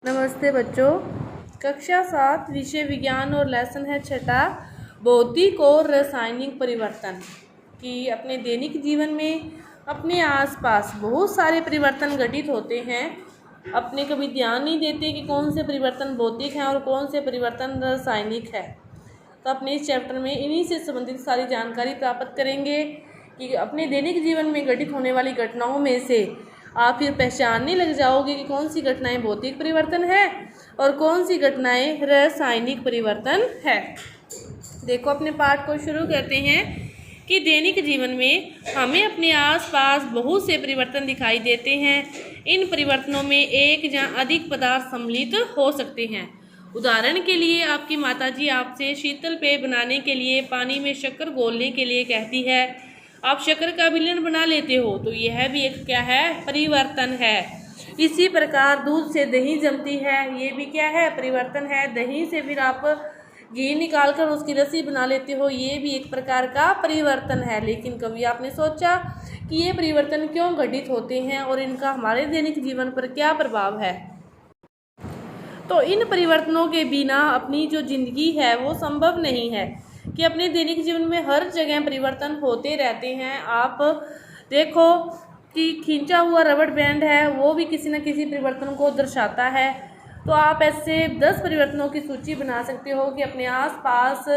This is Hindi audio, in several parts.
नमस्ते बच्चों। कक्षा 7 विषय विज्ञान और लेसन है छठा भौतिक और रासायनिक परिवर्तन कि अपने दैनिक जीवन में अपने आसपास बहुत सारे परिवर्तन घटित होते हैं। अपने कभी ध्यान नहीं देते कि कौन से परिवर्तन भौतिक हैं और कौन से परिवर्तन रासायनिक है। तो अपने इस चैप्टर में इन्हीं से संबंधित सारी जानकारी प्राप्त करेंगे कि अपने दैनिक जीवन में घटित होने वाली घटनाओं में से आप फिर पहचानने लग जाओगे कि कौन सी घटनाएं भौतिक परिवर्तन है और कौन सी घटनाएं रासायनिक परिवर्तन है। देखो, अपने पाठ को शुरू करते हैं कि दैनिक जीवन में हमें अपने आसपास बहुत से परिवर्तन दिखाई देते हैं। इन परिवर्तनों में एक या अधिक पदार्थ सम्मिलित हो सकते हैं। उदाहरण के लिए आपकी माताजी आपसे शीतल पेय बनाने के लिए पानी में शक्कर घोलने के लिए कहती है। आप शक्कर का विलयन बना लेते हो, तो यह भी एक क्या है, परिवर्तन है। इसी प्रकार दूध से दही जमती है, ये भी क्या है, परिवर्तन है। दही से फिर आप घी निकालकर उसकी रस्सी बना लेते हो, ये भी एक प्रकार का परिवर्तन है। लेकिन कभी आपने सोचा कि ये परिवर्तन क्यों घटित होते हैं और इनका हमारे दैनिक जीवन पर क्या प्रभाव है? तो इन परिवर्तनों के बिना अपनी जो जिंदगी है वो संभव नहीं है कि अपने दैनिक जीवन में हर जगह परिवर्तन होते रहते हैं। आप देखो कि खींचा हुआ रबड़ बैंड है, वो भी किसी न किसी परिवर्तन को दर्शाता है। तो आप ऐसे 10 परिवर्तनों की सूची बना सकते हो कि अपने आसपास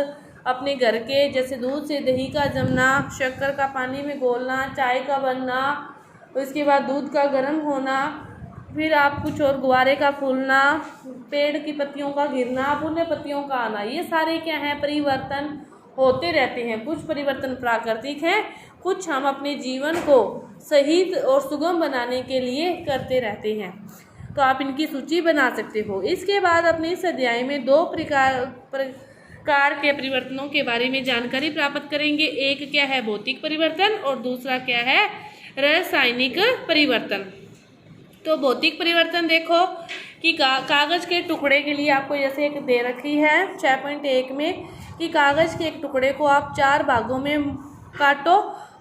अपने घर के, जैसे दूध से दही का जमना, शक्कर का पानी में घोलना, चाय का बनना, उसके बाद दूध का गर्म होना, फिर आप कुछ और गुब्बारे का फूलना, पेड़ की पत्तियों का गिरना, पुनः पत्तियों का आना, ये सारे क्या हैं, परिवर्तन होते रहते हैं। कुछ परिवर्तन प्राकृतिक हैं, कुछ हम अपने जीवन को सही और सुगम बनाने के लिए करते रहते हैं। तो आप इनकी सूची बना सकते हो। इसके बाद अपने इस अध्याय में 2 प्रकार के परिवर्तनों के बारे में जानकारी प्राप्त करेंगे। एक क्या है, भौतिक परिवर्तन, और दूसरा क्या है, रासायनिक परिवर्तन। तो भौतिक परिवर्तन देखो कि कागज के टुकड़े के लिए आपको जैसे एक दे रखी है 6.1 में कि कागज के एक टुकड़े को आप 4 भागों में काटो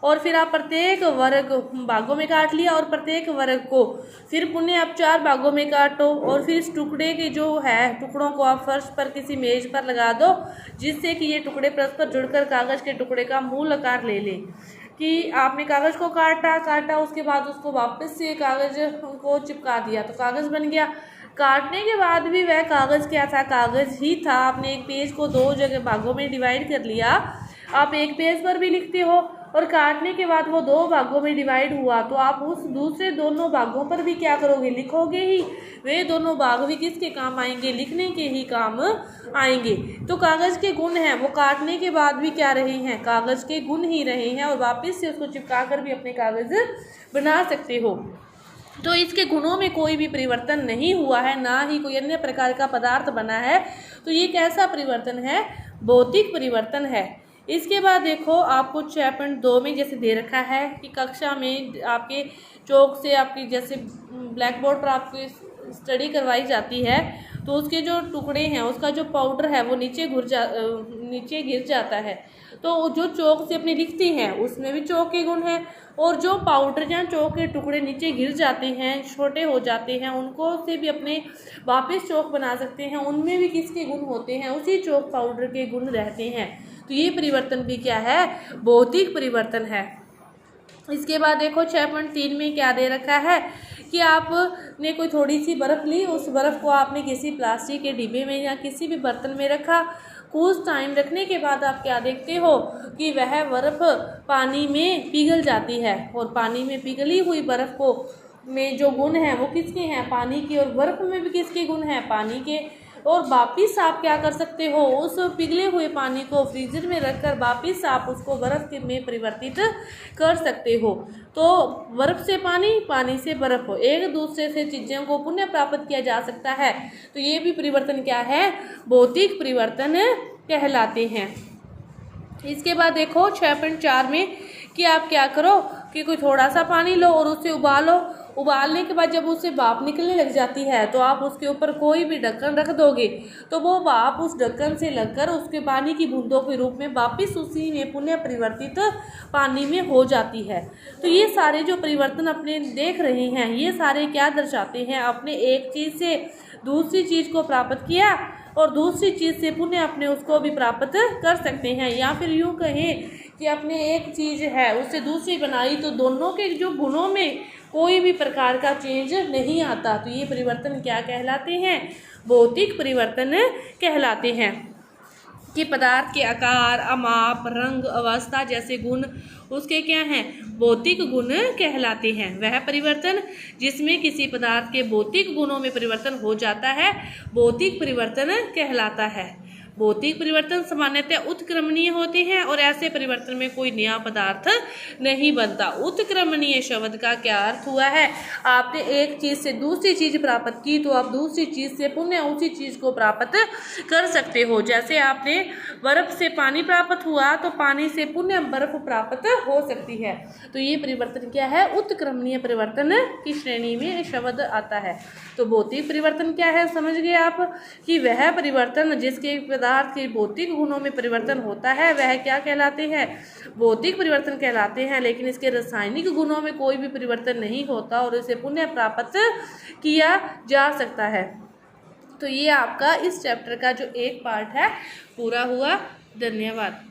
और फिर आप प्रत्येक वर्ग भागों में काट लिया और प्रत्येक वर्ग को फिर पुनः आप 4 भागों में काटो और फिर इस टुकड़े के जो है टुकड़ों को आप फर्श पर किसी मेज पर लगा दो, जिससे कि ये टुकड़े परस्पर जुड़कर कागज के टुकड़े का मूल आकार ले ले। कि आपने कागज को काटा उसके बाद उसको वापस से कागज को चिपका दिया तो कागज बन गया। काटने के बाद भी वह कागज क्या था, कागज ही था। आपने एक पेज को 2 जगह भागों में डिवाइड कर लिया। आप एक पेज पर भी लिखते हो और काटने के बाद वो 2 भागों में डिवाइड हुआ तो आप उस दूसरे दोनों भागों पर भी क्या करोगे, लिखोगे ही। वे दोनों भाग भी किसके काम आएंगे, लिखने के ही काम आएंगे। तो कागज के गुण हैं वो काटने के बाद भी क्या रहे हैं, कागज के गुण ही रहे हैं और वापस से उसको चिपका कर भी अपने कागज बना सकते हो। तो इसके गुणों में कोई भी परिवर्तन नहीं हुआ है, ना ही कोई अन्य प्रकार का पदार्थ बना है। तो ये कैसा परिवर्तन है, भौतिक परिवर्तन है। इसके बाद देखो आपको 6.2 में जैसे दे रखा है कि कक्षा में आपके चौक से आपकी जैसे ब्लैक बोर्ड पर आपको स्टडी करवाई जाती है तो उसके जो टुकड़े हैं उसका जो पाउडर है वो नीचे गिर जाता है। तो जो चौक से अपने लिखते हैं उसमें भी चौक के गुण हैं और जो पाउडर या चौक के टुकड़े नीचे गिर जाते हैं, छोटे हो जाते हैं, उनको से भी अपने वापस चौक बना सकते हैं। उनमें भी किसके गुण होते हैं, उसी चौक पाउडर के गुण रहते हैं। तो ये परिवर्तन भी क्या है, भौतिक परिवर्तन है। इसके बाद देखो 6.3 में क्या दे रखा है कि आपने कोई थोड़ी सी बर्फ़ ली, उस बर्फ़ को आपने किसी प्लास्टिक के डिब्बे में या किसी भी बर्तन में रखा। कुछ टाइम रखने के बाद आप क्या देखते हो कि वह बर्फ़ पानी में पिघल जाती है और पानी में पिघली हुई बर्फ़ को में जो गुण हैं वो किसके हैं, पानी के, और बर्फ़ में भी किसके गुण हैं, पानी के। और वापिस आप क्या कर सकते हो, उस पिघले हुए पानी को फ्रीजर में रखकर वापिस आप उसको बर्फ़ में परिवर्तित कर सकते हो। तो बर्फ़ से पानी, पानी से बर्फ़, एक दूसरे से चीज़ों को पुनः प्राप्त किया जा सकता है। तो ये भी परिवर्तन क्या है, भौतिक परिवर्तन कहलाते हैं। इसके बाद देखो 6.4 में कि आप क्या करो कि कोई थोड़ा सा पानी लो और उसे उबालो उबालने के बाद जब उससे भाप निकलने लग जाती है तो आप उसके ऊपर कोई भी ढक्कन रख दोगे तो वो भाप उस ढक्कन से लगकर उसके पानी की बूंदों के रूप में वापिस उसी में पुनः परिवर्तित पानी में हो जाती है। तो ये सारे जो परिवर्तन अपने देख रहे हैं ये सारे क्या दर्शाते हैं, अपने एक चीज़ से दूसरी चीज़ को प्राप्त किया और दूसरी चीज़ से पुनः अपने उसको भी प्राप्त कर सकते हैं, या फिर यूँ कहें कि अपने एक चीज़ है उससे दूसरी बनाई तो दोनों के जो गुणों में कोई भी प्रकार का चेंज नहीं आता। तो ये परिवर्तन क्या कहलाते हैं, भौतिक परिवर्तन कहलाते हैं। कि पदार्थ के आकार, अमाप, रंग, अवस्था जैसे गुण उसके क्या हैं, भौतिक गुण कहलाते हैं। वह परिवर्तन जिसमें किसी पदार्थ के भौतिक गुणों में परिवर्तन हो जाता है भौतिक परिवर्तन कहलाता है। भौतिक परिवर्तन सामान्यतः उत्क्रमणीय होते हैं और ऐसे परिवर्तन में कोई नया पदार्थ नहीं बनता। उत्क्रमणीय शब्द का क्या अर्थ हुआ है, आपने एक चीज़ से दूसरी चीज़ प्राप्त की तो आप दूसरी चीज़ से पुनः उसी चीज़ को प्राप्त कर सकते हो। जैसे आपने बर्फ से पानी प्राप्त हुआ तो पानी से पुनः बर्फ प्राप्त हो सकती है। तो ये परिवर्तन क्या है, उत्क्रमणीय परिवर्तन की श्रेणी में शब्द आता है। तो भौतिक परिवर्तन क्या है, समझ गए आप कि वह परिवर्तन जिसके पदार्थ के भौतिक गुणों में परिवर्तन होता है वह क्या कहलाते हैं, भौतिक परिवर्तन कहलाते हैं। लेकिन इसके रासायनिक गुणों में कोई भी परिवर्तन नहीं होता और इसे पुनः प्राप्त किया जा सकता है। तो ये आपका इस चैप्टर का जो एक पार्ट है पूरा हुआ। धन्यवाद।